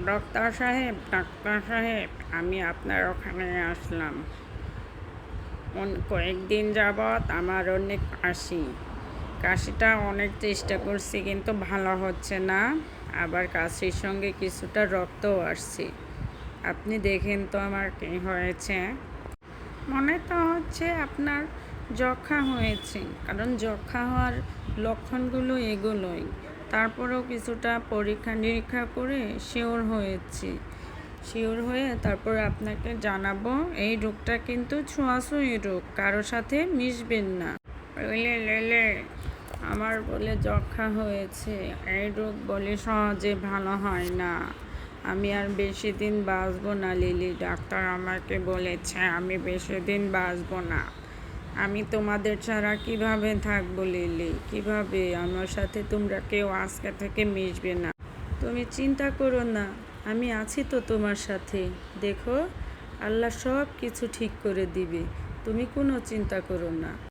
Doctor সাহেব, আমি আপনার ওখানে আসলাম। কয়েকদিন যাবৎ আমার অনেক কাশিটা অনেক চেষ্টা করছি, কিন্তু ভালো হচ্ছে না। আবার কাশির সঙ্গে কিছুটা রক্তও আসছে। আপনি দেখেন তো আমার কী হয়েছে। মনে তো হচ্ছে আপনার যক্ষ্মা হয়েছে, কারণ যক্ষ্মা হওয়ার লক্ষণগুলো এগুলোই। তারপরেও কিছুটা পরীক্ষা নিরীক্ষা করে শিওর হয়ে তারপর আপনাকে জানাবো। এই রোগটা কিন্তু ছোঁয়াছুঁয়ি রোগ, কারো সাথে মিশবেন না। লেলে আমার বলে যক্ষ্মা হয়েছে, এই রোগ বলে সহজে ভালো হয় না। আমি আর বেশি দিন বাঁচবো না লিলি। ডাক্তার আমাকে বলেছে আমি বেশি দিন বাঁচবো না। আমি তোমাদের ছাড়া কিভাবে থাকবো লিলি? কিভাবে? আমার সাথে তোমরা কেউ আজকে থেকে মিশবে না। তুমি চিন্তা করো না, আমি আছি তো তোমার সাথে। দেখো, আল্লাহ সব কিছু ঠিক করে দিবে। তুমি কোনো চিন্তা করো না।